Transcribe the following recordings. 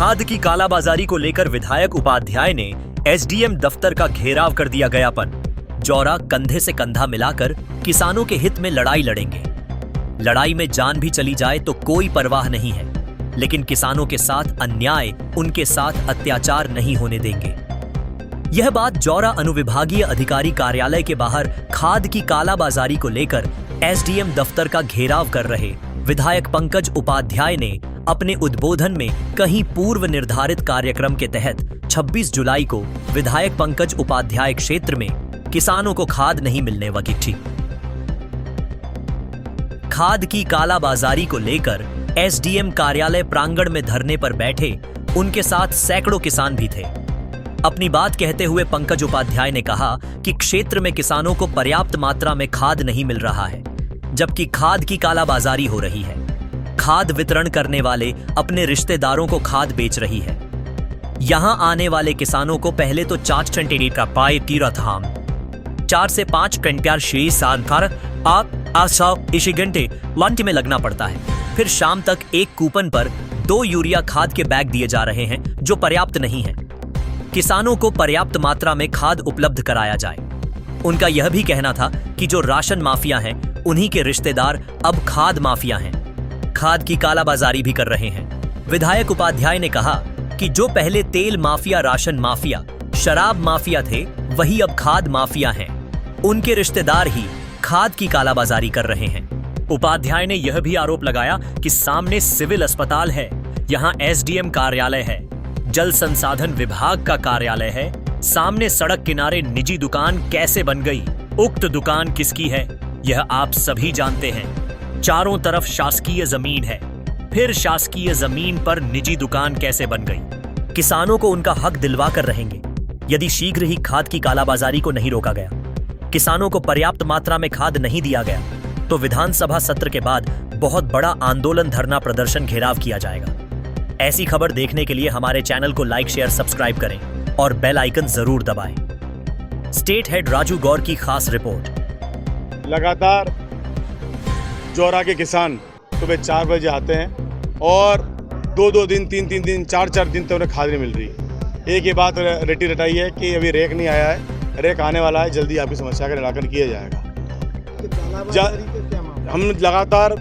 खाद की कालाबाजारी को लेकर विधायक उपाध्याय ने एसडीएम दफ्तर का घेराव कर दिया गयापन। जौरा कंधे से कंधा मिलाकर किसानों के हित में लड़ाई लड़ेंगे। लड़ाई में जान भी चली जाए तो कोई परवाह नहीं है, लेकिन किसानों के साथ अन्याय, उनके साथ अत्याचार नहीं होने देंगे। यह बात जौरा अनुविभागीय अधिकारी कार्यालय के बाहर खाद की कालाबाजारी को लेकर एसडीएम दफ्तर का घेराव कर रहे विधायक पंकज उपाध्याय ने अपने उद्बोधन में कहीं पूर्व निर्धारित कार्यक्रम के तहत 26 जुलाई को विधायक पंकज उपाध्याय क्षेत्र में किसानों को खाद नहीं मिलने की चिट्ठी। खाद की कालाबाजारी को लेकर एसडीएम कार्यालय प्रांगण में धरने पर बैठे उनके साथ सैकड़ों किसान भी थे। अपनी बात कहते हुए पंकज उपाध्याय ने कहा कि क्षेत्र में किसानों को पर्याप्त मात्रा में खाद नहीं मिल रहा है, जबकि खाद की कालाबाजारी हो रही है। खाद वितरण करने वाले अपने रिश्तेदारों को खाद बेच रही है। यहां आने वाले किसानों को पहले तो 4 सेंटीमीटर का पाए तीरथाम 4 से 5 घंटे शेष सांकर आप आशा इसी घंटे लंच में लगना पड़ता है। फिर शाम तक एक कूपन पर 2 यूरिया खाद के बैग दिए जा रहे हैं, जो पर्याप्त नहीं है। किसानों को पर्याप्त मात्रा में खाद उपलब्ध कराया जाए। उनका यह भी कहना था कि जो राशन माफिया हैं, उन्हीं के रिश्तेदार अब खाद माफिया हैं, खाद की कालाबाजारी भी कर रहे हैं। विधायक उपाध्याय ने कहा कि जो पहले तेल माफिया, राशन माफिया, शराब माफिया थे, वही अब खाद माफिया हैं। उनके रिश्तेदार ही खाद की कालाबाजारी कर रहे हैं। उपाध्याय ने यह भी आरोप लगाया कि सामने सिविल अस्पताल है, यहाँ एसडीएम कार्यालय है, जल संसाधन विभाग का कार्यालय है, सामने सड़क किनारे निजी दुकान कैसे बन गई, उक्त दुकान किसकी है यह आप सभी जानते हैं। चारों तरफ शासकीय जमीन है, फिर शासकीय जमीन पर निजी दुकान कैसे बन गई। किसानों को उनका हक दिलवा कर रहेंगे यदि शीघ्र ही खाद की कालाबाजारी को नहीं रोका गया। किसानों को पर्याप्त मात्रा में खाद नहीं दिया गया तो विधानसभा सत्र के बाद बहुत बड़ा आंदोलन, धरना प्रदर्शन, घेराव किया जाएगा। ऐसी खबर देखने के लिए हमारे चैनल को लाइक, शेयर, सब्सक्राइब करें और बेल आइकन जरूर दबाएं। स्टेट हेड राजू गौर की खास रिपोर्ट। लगातार जौरा के किसान सुबह 4 बजे आते हैं और 2-2 दिन, 3-3 दिन, 4-4 दिन तक उन्हें खाद नहीं मिल रही। एक ये बात रटी रटाई है कि अभी रेक नहीं आया है, रेक आने वाला है, जल्दी आपकी समस्या का निराकरण किया जाएगा। हम लगातार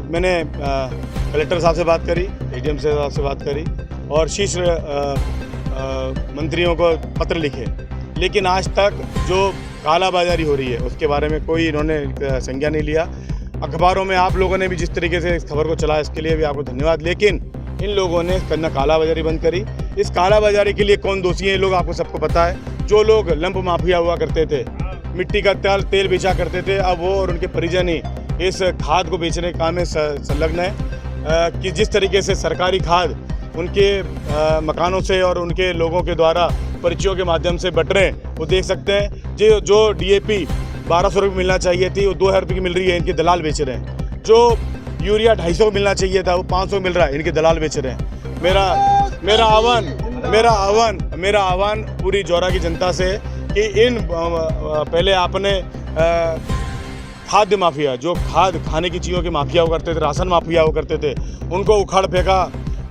मैंने कलेक्टर साहब से बात करी, एडीएम साहब से बात करी और शीर्ष मंत्रियों को पत्र लिखे, लेकिन आज तक जो कालाबाजारी हो रही है उसके बारे में कोई इन्होंने संज्ञा नहीं लिया। अखबारों में आप लोगों ने भी जिस तरीके से इस खबर को चलाया, इसके लिए भी आपको धन्यवाद। लेकिन इन लोगों ने करना कालाबाजारी बंद करी। इस कालाबाजारी के लिए कौन दोषी है, लोग आपको सबको पता है। जो लोग लंप माफिया हुआ करते थे, मिट्टी का तेल बेचा करते थे, अब वो और उनके परिजन ही इस खाद को बेचने के काम में संलग्न है। कि जिस तरीके से सरकारी खाद उनके मकानों से और उनके लोगों के द्वारा पर्चियों के माध्यम से बट रहे हैं, वो देख सकते हैं। जो डीएपी 1200 रुपये मिलना चाहिए थी, वो 2000 रुपये की मिल रही है, इनके दलाल बेच रहे हैं। जो यूरिया 250 को मिलना चाहिए था, वो 500 मिल रहा है, इनके दलाल बेच रहे हैं। मेरा आह्वान पूरी जौरा की जनता से कि इन पहले आपने खाद्य माफिया, जो खाद खाने की चीज़ों के माफिया हुआ करते थे, राशन माफिया हुआ करते थे, उनको उखाड़ फेंका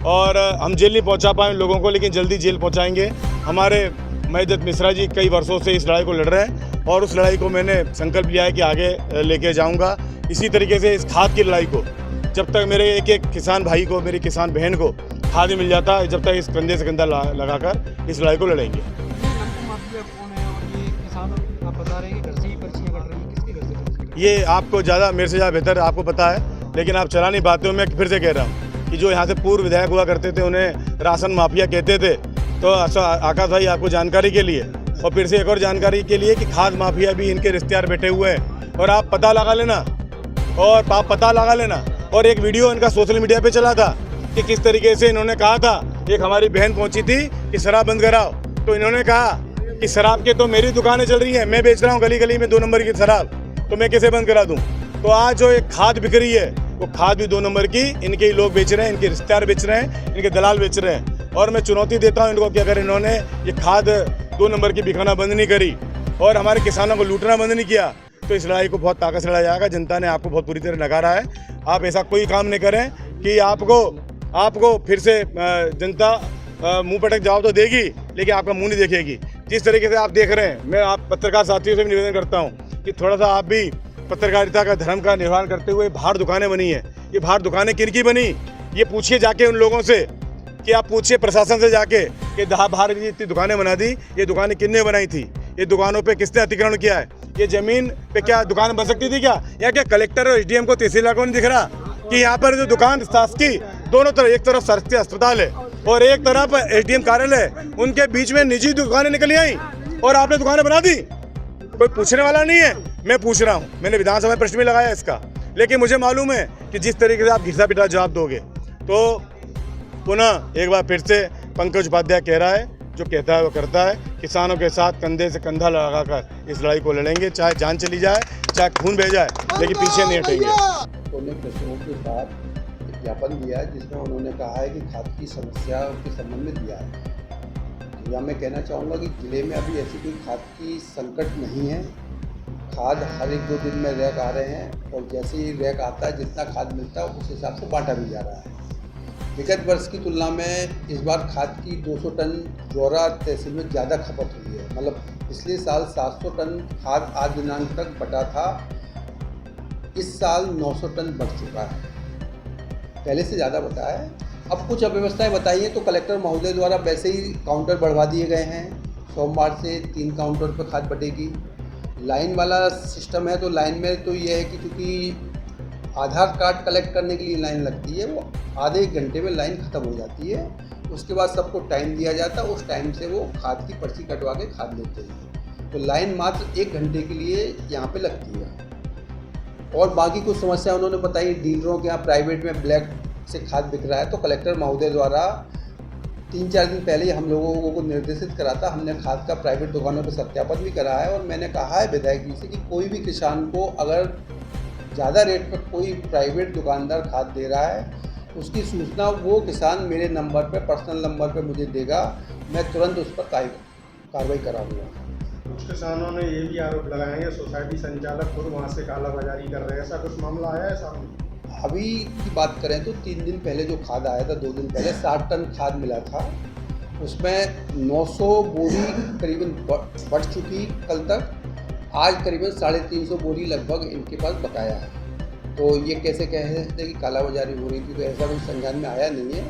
और हम जेल नहीं पहुंचा पाए लोगों को, लेकिन जल्दी जेल पहुंचाएंगे। हमारे महेंद्र मिश्रा जी कई वर्षों से इस लड़ाई को लड़ रहे हैं और उस लड़ाई को मैंने संकल्प लिया है कि आगे लेके जाऊंगा। इसी तरीके से इस खाद की लड़ाई को, जब तक मेरे एक किसान भाई को, मेरी किसान बहन को खाद मिल जाता है, जब तक इस कंधे से कंधा लगाकर इस लड़ाई को लड़ेंगे। ये आपको ज़्यादा, मेरे से ज़्यादा बेहतर आपको पता है, लेकिन आप चला नहीं पाते हो। मैं फिर से कह रहा हूँ कि जो यहाँ से पूर्व विधायक हुआ करते थे, उन्हें राशन माफिया कहते थे। तो आकाश भाई, आपको जानकारी के लिए और फिर से एक और जानकारी के लिए कि खाद माफिया भी इनके रिश्तेदार बैठे हुए हैं और आप पता लगा लेना। और एक वीडियो इनका सोशल मीडिया पे चला था कि किस तरीके से इन्होंने कहा था, एक हमारी बहन पहुंची थी कि शराब बंद कराओ, तो इन्होंने कहा कि शराब के तो मेरी दुकानें चल रही हैं, मैं बेच रहा हूँ गली गली में 2 नंबर की शराब, तो मैं कैसे बंद करा दूँ। तो आज जो एक खाद बिक रही है, वो खाद भी 2 नंबर की इनके ही लोग बेच रहे हैं, इनके रिश्तेदार बेच रहे हैं, इनके दलाल बेच रहे हैं। और मैं चुनौती देता हूँ इनको कि अगर इन्होंने ये खाद 2 नंबर की बिकाना बंद नहीं करी और हमारे किसानों को लूटना बंद नहीं किया, तो इस लड़ाई को बहुत ताकत से लड़ा जाएगा। जनता ने आपको बहुत पूरी तरह नकारा है। आप ऐसा कोई काम नहीं करें कि आपको आपको फिर से जनता मुंह पटक जवाब तो देगी, लेकिन आपका मुंह नहीं देखेगी। जिस तरीके से आप देख रहे हैं, मैं आप पत्रकार साथियों से भी निवेदन करता हूं कि थोड़ा सा आप भी पत्रकारिता का धर्म का निर्वहन करते हुए, बाहर दुकानें बनी हैं, ये बाहर दुकानें किन की बनी, ये पूछिए जाके उन लोगों से, कि आप पूछिए प्रशासन से जाके कि बाहर इतनी दुकानें बना दी, ये दुकानें किसने बनाई थी, ये दुकानों पे किसने अतिक्रमण किया है, ये जमीन पे क्या दुकान बन सकती थी क्या, या क्या कलेक्टर और एसडीएम को तहसीलदार को नहीं दिख रहा कि यहाँ पर जो दुकान शासकीय दोनों तरफ, एक तरफ सरकारी अस्पताल है और एक तरफ एसडीएम कार्यालय है, उनके बीच में निजी दुकानें निकली आई और आपने दुकानें बना दी। कोई पूछने वाला नहीं है। मैं पूछ रहा हूँ, मैंने विधानसभा में प्रश्न भी लगाया इसका, लेकिन मुझे मालूम है कि जिस तरीके से आप घिसा पिटा जवाब दोगे, तो पुनः एक बार फिर से पंकज उपाध्याय कह रहा है, जो कहता है वो करता है। किसानों के साथ कंधे से कंधा लगाकर इस लड़ाई को लड़ेंगे, चाहे जान चली जाए, चाहे खून बह जाए, लेकिन पीछे नहीं हटेंगे। उन्होंने कृषकों के साथ एक ज्ञापन दिया है जिसमें उन्होंने कहा है कि खाद की समस्या के संबंध में दिया है। या मैं कहना चाहूँगा कि जिले में अभी ऐसी कोई खाद की संकट नहीं है। खाद हर 1-2 दिन में रैक आ रहे हैं और जैसे ही रैक आता है, जितना खाद मिलता है उस हिसाब से बांटा भी जा रहा है। विगत वर्ष की तुलना में इस बार खाद की 200 टन जौरा तहसील में ज़्यादा खपत हुई है। मतलब पिछले साल 700 टन खाद आज दिनांक तक बटा था, इस साल 900 टन बढ़ चुका है, पहले से ज़्यादा बटा है। अब कुछ अव्यवस्थाएं बताई हैं तो कलेक्टर महोदय द्वारा वैसे ही काउंटर बढ़वा दिए गए हैं। सोमवार से 3 काउंटर पर खाद बटेगी। लाइन वाला सिस्टम है, तो लाइन में तो ये है कि चूँकि आधार कार्ड कलेक्ट करने के लिए लाइन लगती है, वो आधे 1 घंटे में लाइन ख़त्म हो जाती है। उसके बाद सबको टाइम दिया जाता है, उस टाइम से वो खाद की पर्ची कटवा के खाद लेते हैं। तो लाइन मात्र 1 घंटे के लिए यहाँ पे लगती है। और बाकी कुछ समस्या उन्होंने बताई, डीलरों के यहाँ प्राइवेट में ब्लैक से खाद बिक रहा है, तो कलेक्टर महोदय द्वारा 3-4 दिन पहले ही हम लोगों को निर्देशित करा था। हमने खाद का प्राइवेट दुकानों पर सत्यापन भी करा है और मैंने कहा है विधायक जी से कि कोई भी किसान को अगर ज़्यादा रेट पर कोई प्राइवेट दुकानदार खाद दे रहा है, उसकी सूचना वो किसान मेरे नंबर पे, पर्सनल नंबर पे मुझे देगा, मैं तुरंत उस पर कार्रवाई कराऊंगा। कुछ किसानों ने ये भी आरोप लगाया है सोसाइटी संचालक खुद वहाँ से कालाबाजारी कर रहे हैं, ऐसा कुछ मामला आया है सामने? अभी की बात करें तो 3 दिन पहले जो खाद आया था, 2 दिन पहले 60 टन खाद मिला था, उसमें 900 बोरी करीबन बढ़ चुकी कल तक। आज करीबन 350 बोरी लगभग इनके पास बकाया है। तो ये कैसे कह सकते हैं कि कालाबाजारी हो रही थी, तो ऐसा कुछ संज्ञान में आया नहीं है।